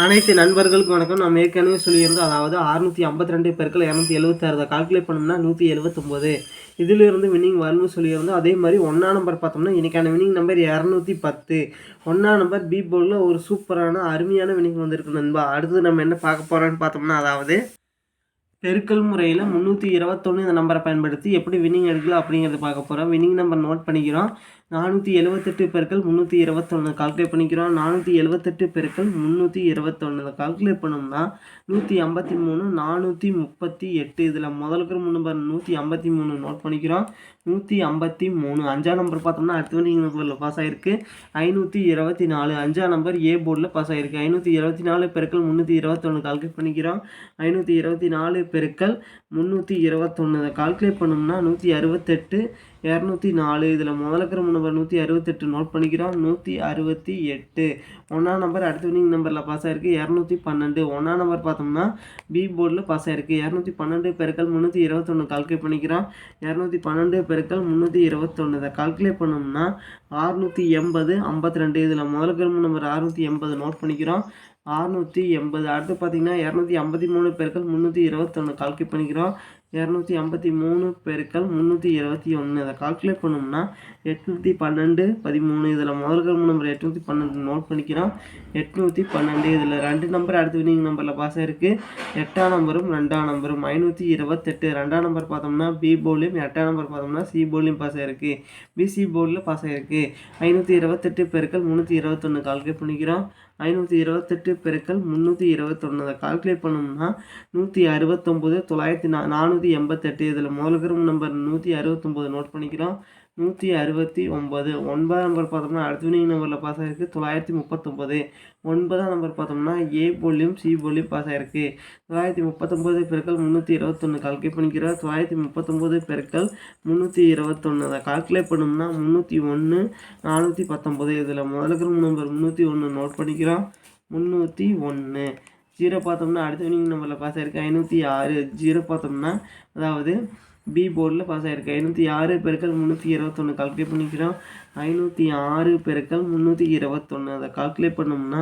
அனைத்து நண்பர்களுக்கு வணக்கம். நம்ம ஏற்கனவே சொல்லியிருந்தோம், அதாவது 652 பெருக்கல் 276 கால்குலேட் பண்ணோம்னா 179. இதிலிருந்து வின்னிங் வரும்னு சொல்லியிருந்தோம். அதே மாதிரி ஒன்றாம் நம்பர் பார்த்தோம்னா இன்றைக்கான வின்னிங் நம்பர் 210. ஒன்றாம் நம்பர் பி போர்டில் ஒரு சூப்பரான அருமையான வின்னிங் வந்திருக்கு நண்பா. அடுத்தது நம்ம என்ன பார்க்க போகிறோன்னு பார்த்தோம்னா, அதாவது பெருக்கல் முறையில் 321 இந்த நம்பரை பயன்படுத்தி எப்படி வின்னிங் எடுக்கலாம் அப்படிங்கிறத பார்க்க போகிறோம். வின்னிங் நம்பர் நோட் பண்ணிக்கிறோம். 478 பெருக்கல் 321 கால்குலேட் பண்ணிக்கிறோம். 478 பெருக்கல் 321 கால்குலேட் பண்ணோம்னா 153 438. இதில் முதல் இருக்கிற நம்பர் 153 நோட் பண்ணிக்கிறோம். 153 அஞ்சாம் நம்பர் பார்த்தோம்னா அடுத்த வின்னிங் நம்பரில் பாஸ் ஆகிருக்கு 524. அஞ்சாம் நம்பர் ஏ போர்டில் பாஸ் ஆகிருக்கு. 524 பெருக்கல் 321 கால்குலேட் பண்ணிக்கிறோம். 524 பெருக்கல் 321 கால்குலேட் பண்ணோம்னா 168 204. இதில் முதல்ல இருக்கிற நம்பர் 168 நோட் பண்ணிக்கிறோம். 168 ஒன்றாம் நம்பர் அடுத்த வின்னிங் நம்பரில் பாஸ் ஆகிருக்கு 212. ஒன்றாம் நம்பர் பார்த்தோம்னா பி போர்டில் பாஸ் ஆகிருக்கு 212 பெருக்கல் 321 கால்குலேட் பண்ணிக்கிறோம். 212 பெருக்கல் 321 கால்குலேட் பண்ணோம்னா 680 52. இதில் முதல்ல இருக்கிற நம்பர் 680 நோட் பண்ணிக்கிறோம். 680 அடுத்து பார்த்தீங்கன்னா 253 பெருக்கல் 321 கால்குலேட் பண்ணிக்கிறோம். 253 பெருக்கல் 321 அதை கால்குலேட் பண்ணோம்னா 812 13. இதில் முதல் நம்பர் 812 நோட் பண்ணிக்கிறோம். 812 இதில் ரெண்டு நம்பர் அடுத்த வின்னிங் நம்பரில் பாஸ் ஆகிருக்கு. 8ஆம் நம்பரும் 2ஆம் நம்பரும் 528. 2ஆம் நம்பர் பார்த்தோம்னா பி போர்ட்லையும் 8ஆம் நம்பர் பார்த்தோம்னா சி போர்ட்லையும் பாஸ் ஆகிருக்கு. பிசி போர்டில் பாஸ் ஆகிருக்கு. 528 பெருக்கல் 321 கால்குலேட் பண்ணிக்கிறோம். 528 பெருக்கல் 321 கால்குலேட் பண்ணோம்னா 169 488. இதில் முதல் இருக்கிற நம்பர் 169 நோட் பண்ணிக்கிறோம். 169 ஒன்பதாம் நம்பர் பார்த்தோம்னா அடுத்த வின்னிங் நம்பரில் பாஸ் ஆகிருக்கு 939. ஒன்பதாம் நம்பர் பார்த்தோம்னா ஏ போர்ட்லையும் சி போர்ட்லையும் பாஸ் ஆகிருக்கு. 939 பெருக்கல் 321 கால்குலேட் பண்ணிக்கிறோம். 939 பெருக்கல் 321 அதை கால்குலேட் பண்ணோம்னா 301 419. இதில் முதல்ல இருக்கிற நம்பர் 301 நோட் பண்ணிக்கிறோம். 301 ஜீரோ பார்த்தோம்னா அடுத்த வின்னிங் நம்பரில் பாஸ் ஆகிருக்கு 506. ஜீரோ பார்த்தோம்னா அதாவது பி போர்டில் பாஸ் ஆகிருக்கு 506 பெருக்கல் 321 கால்குலேட் பண்ணிக்கிறோம். 506 பெருக்கல் 321 அதை கால்குலேட் பண்ணோம்னா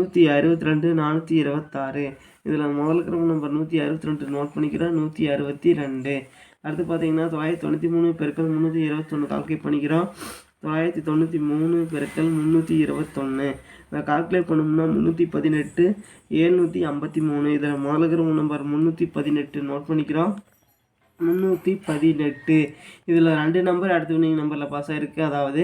162 426. இதில் முதல் இருக்கிற நம்பர் 162 நோட் பண்ணிக்கிறோம். 162 அடுத்து பார்த்தீங்கன்னா 993 பெருக்கல் 321 கால்குலேட் பண்ணிக்கிறோம். 993 பெருக்கல் 321 இதை கால்குலேட் பண்ணோம்னா 318 753. இதில் முதல்ல இருக்கிற நம்பர் 318 நோட் பண்ணிக்கிறோம். 318 இதில் ரெண்டு நம்பர் அடுத்த வின்னிங் நம்பரில் பாஸ் ஆகிருக்கு. அதாவது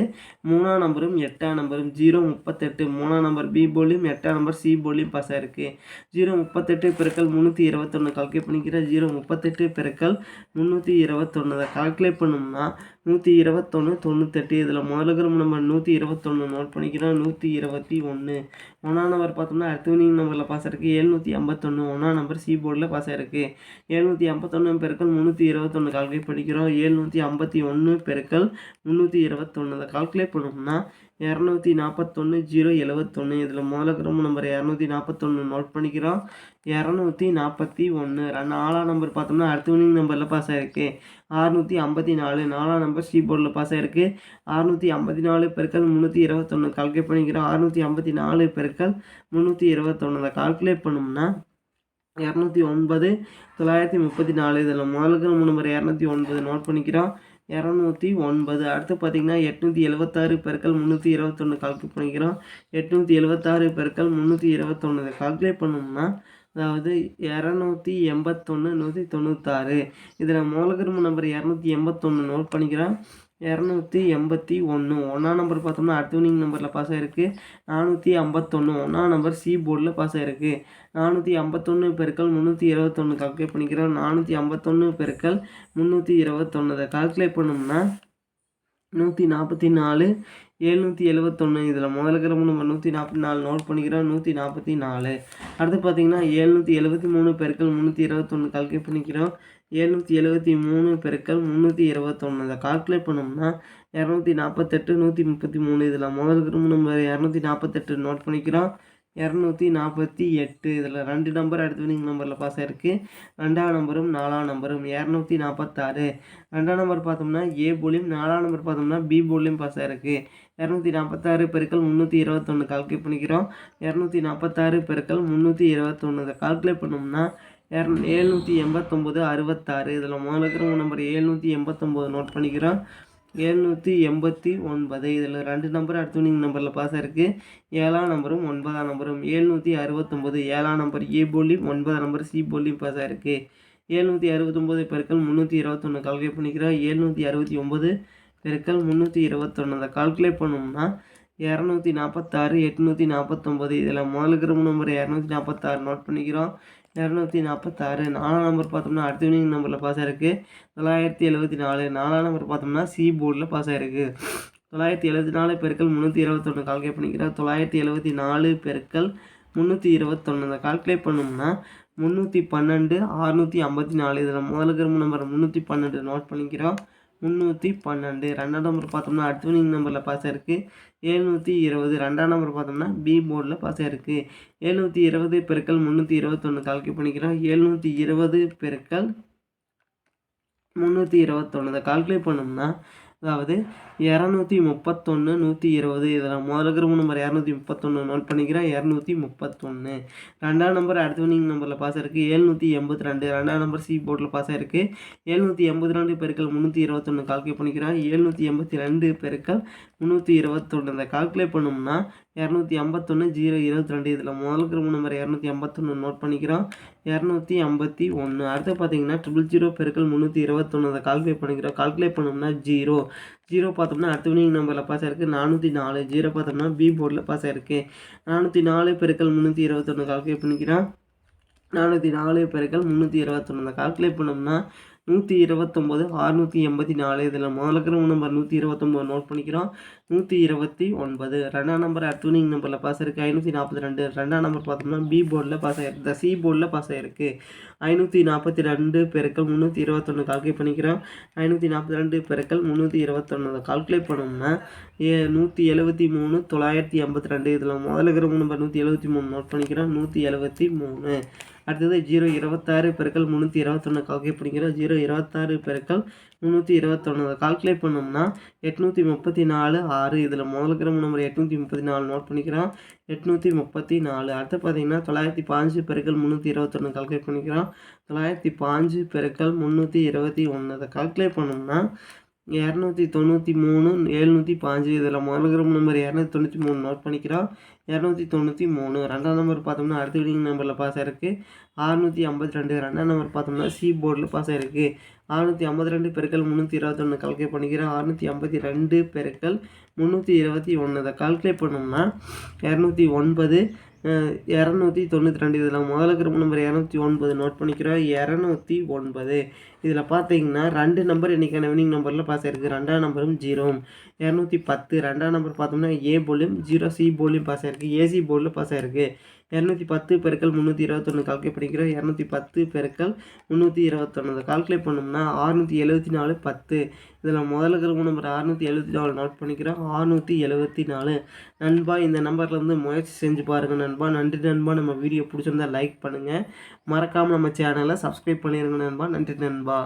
3ஆம் நம்பரும் 8ஆம் நம்பரும் 038. 3ஆம் நம்பர் பி போர்ட்லையும் 8ஆம் நம்பர் சி போர்ட்லையும் பாஸ் ஆகிருக்கு. 038 பெருக்கல் 321 கால்குலேட் பண்ணிக்கிற 038 பெருக்கல் 321 அதை கால்குலேட் பண்ணோம்னா 121 98. இதில் முதல்ல இருக்கிற நம்பர் 121 நோட் பண்ணிக்கிறோம். 121 ஒன்றாம் நம்பர் பார்த்தோம்னா அடுத்த வின்னிங் நம்பரில் பாஸ் ஆகிருக்கு 751. ஒன்றாம் நம்பர் சி போர்டில் பாஸ் ஆகிருக்கு. 751 பெருக்கல் 321 கால்குலேட் பண்ணிக்கிறோம். 751 பெருக்கல் 321 அதை கால்குலேட் பண்ணோம்னா 241 071. இதில் முதல்ல இருக்கிற நம்பர் 241 நோட் பண்ணிக்கிறோம். 241 நாலாம் நம்பர் பார்த்தோம்னா அடுத்த வின்னிங் நம்பரில் பாஸ் ஆகிருக்கு 654. நாலாம் நம்பர் சி போர்டில் பாஸ் ஆகிருக்கு. 654 பெருக்கல் 321 கால்குலேட் பண்ணிக்கிறோம். 654 பெருக்கல் 321 அதை கால்குலேட் பண்ணோம்னா 209 934. இதில் முதல் இருக்கிற நம்பர் 209 நோட் பண்ணிக்கிறோம். 209 அடுத்து பார்த்தீங்கன்னா 876 பெருக்கல் 321 கால்குலேட் பண்ணிக்கிறோம். 876 பெருக்கல் 321 கால்குலேட் பண்ணோம்னா அதாவது 281 196. இதில் முதல் இருக்கிற நம்பர் 281 நோட் பண்ணிக்கிறோம். 281 ஒன்றாம் நம்பர் பார்த்தோம்னா அடுத்த வின்னிங் நம்பரில் பாஸ் ஆகிருக்கு 451. ஒன்றாம் நம்பர் சி போர்டில் பாஸ் ஆகிருக்கு. 451 பெருக்கல் 321 கால்குலேட் பண்ணிக்கிறோம். 451 பெருக்கல் 321 அதை கால்குலேட் பண்ணோம்னா 144 771. இதில் முதல்ல இருக்கிற நம்பர் 144 நோட் பண்ணிக்கிறோம். 144 அடுத்து பார்த்தீங்கன்னா 773 பெருக்கல் 321 கால்குலேட் பண்ணிக்கிறோம். 773 பெருக்கல் 321 இதை கால்குலேட் பண்ணோம்னா 248 133. இதில் முதல் இருக்கிற நம்பர் 248 நோட் பண்ணிக்கிறோம். 248 இதில் ரெண்டு நம்பர் அடுத்த வின்னிங் நம்பரில் பாஸ் ஆகிருக்கு. 2ஆம் நம்பரும் 4ஆம் நம்பரும் 246. 2ஆம் நம்பர் பார்த்தோம்னா ஏ போர்ட்லையும் 4ஆம் நம்பர் பார்த்தோம்னா பி போர்ட்லையும் பாஸ் ஆகிருக்கு. 246 பெருக்கல் 321 கால்குலேட் பண்ணிக்கிறோம். 246 பெருக்கல் 321 இதை கால்குலேட் பண்ணோம்னா 789 66. இதில் முதல்ல இருக்கிற நம்பர் 789 நோட் பண்ணிக்கிறோம். 789 இதில் 2 நம்பர் அடுத்த வினிங் நம்பரில் பாஸ் ஆகிருக்கு. 7ஆம் நம்பரும் 9ஆம் நம்பரும் 769 7ஆம் நம்பர் ஏ போலியும் 9ஆம் நம்பர் சி போலியும் பாஸ் ஆகிருக்கு. 769 பெருக்கல் 321 கால்குலேட் பண்ணிக்கிறோம். 769 பெருக்கல் 321 அதை கால்குலேட் பண்ணோம்னா 246 849. இதில் முதல்ல இருக்கிற நம்பர் 246 நோட் பண்ணிக்கிறோம். 246 4ஆம் நம்பர் பார்த்தோம்னா அடுத்த வினிங் நம்பரில் பாஸ் ஆகிருக்கு. 974 4ஆம் நம்பர் பார்த்தோம்னா சி போர்டில் பாஸ் ஆகிருக்கு. 974 பெருக்கல் 321 கால்குலேட் பண்ணிக்கிறோம். 974 பெருக்கல் 321 இந்த கால்குலேட் பண்ணோம்னா 312 654. இதில் முதல்ல இருக்கிற நம்பர் 312 நோட் பண்ணிக்கிறோம். 312 2ஆம் நம்பர் பார்த்தோம்னா அடுத்த வினிங் நம்பரில் பாஸ் ஆகிருக்கு. 720 2ஆம் நம்பர் பார்த்தோம்னா பி போர்டில் பாஸ் ஆகிருக்கு. 720 பெருக்கல் 321 கால்குலேட் பண்ணிக்கிறோம். 720 பெருக்கல் 321 இதை கால்குலேட் பண்ணோம்னா அதாவது 231 120. இதில் முதல்ல இருக்கிற நம்பர் 231 நோட் பண்ணிக்கிறேன். 231 2ஆம் நம்பர் அடுத்த வினிங் நம்பரில் பாஸ் ஆகிருக்கு. 782 2ஆம் நம்பர் சி போர்டில் பாஸ் ஆகிருக்கு. 782 பெருக்கல் 321 கால்குலேட் பண்ணிக்கிறேன். 782 பெருக்கல் 321 இதை கால்குலேட் பண்ணோம்னா 251 022. இதில் முதல்ல இருக்கிற நம்பர் 251 நோட் பண்ணிக்கிறோம். 251 அடுத்து பார்த்தீங்கன்னா 000 பெருக்கல் 321 இதை கால்குலேட் பண்ணிக்கிறோம். கால்குலேட் பண்ணோம்னா 0 பார்த்தோம்னா அடுத்த வினிங் நம்பரில் பாஸ் ஆகிருக்கு. 404 0 பார்த்தோம்னா பி போர்டில் பாஸ் ஆகிருக்கு. 404 பெருக்கல் 321 கால்குலேட் பண்ணிக்கிறோம். 404 பெருக்கல் 321 கால்குலேட் பண்ணோம்னா 129 684. இதில் முதல்ல இருக்கிற நம்பர் 129 நோட் பண்ணிக்கிறோம். 129 2ஆம் நம்பர் அடுத்த வினிங் நம்பரில் பாஸ் ஆகிருக்கு. 542 2ஆம் நம்பர் பார்த்தோம்னா பி போர்டில் பாஸ் ஆகிருக்கு. சி போர்டில் பாஸ் ஆகிருக்கு. 542 பெருக்கல் 321 கால்குலேட் பண்ணிக்கிறோம். 542 பெருக்கல் 321 கால்குலேட் பண்ணோம்னா 173 982. இதில் முதல்ல இருக்கிற நம்பர் 173 நோட் பண்ணிக்கிறோம். 173 அடுத்தது 026 பெருக்கல் 321 கால்குலேட் பண்ணிக்கிறோம். 026 பெருக்கல் 321 கால்குலேட் பண்ணோம்னா 834 6. இதில் முதல்ல இருக்கிற நம்பர் 834 நோட் பண்ணிக்கிறோம். 834 அடுத்து பார்த்தீங்கன்னா 905 பெருக்கல் 321 கால்குலேட் பண்ணிக்கிறோம். 905 பெருக்கல் 321 அதை கால்குலேட் பண்ணோம்னா 293 705. இதில் முதல்ல இருக்கிற நம்பர் 293 நோட் பண்ணிக்கிறோம். 293 2ஆம் நம்பர் பார்த்தோம்னா அடுத்த வினிங் நம்பரில் பாஸ் ஆகிருக்கு. 652 2ஆம் நம்பர் பார்த்தோம்னா சி போர்டில் பாஸ் ஆகிருக்கு. 652 பெருக்கல் 321 கால்குலேட் பண்ணிக்கிறோம். 652 பெருக்கல் 321 இதை கால்குலேட் பண்ணோம்னா 209 292. இதில் முதல்ல இருக்கிற நம்பர் 209 நோட் பண்ணிக்கிறோம். 209 இதில் பார்த்தீங்கன்னா 2 நம்பர் இன்றைக்கான வினிங் நம்பரில் பாஸ் ஆகிருக்கு. 2ஆம் நம்பரும் 0 210 2ஆம் நம்பர் பார்த்தோம்னா ஏ போலியும் 0 சி போலியும் பாஸ் ஆகிருக்கு. ஏசி போர்டில் பாஸ் ஆகிருக்கு. 210 பெருக்கல் 321 கால்குலேட் பண்ணிக்கிறோம். 210 பெருக்கல் 321 கால்குலேட் பண்ணோம்னா 674 10. இதில் முதல்ல இருக்கிற நம்பர் 674 நோட் பண்ணிக்கிறோம். 674 நண்பா இந்த நம்பர்லேருந்து முயற்சி செஞ்சு பாருங்கள் நண்பா. நன்றி நண்பா. நம்ம வீடியோ பிடிச்சிருந்தா லைக் பண்ணுங்கள். மறக்காமல் நம்ம சேனலை சப்ஸ்கிரைப் பண்ணிடுங்க நண்பா. நன்றி நண்பா.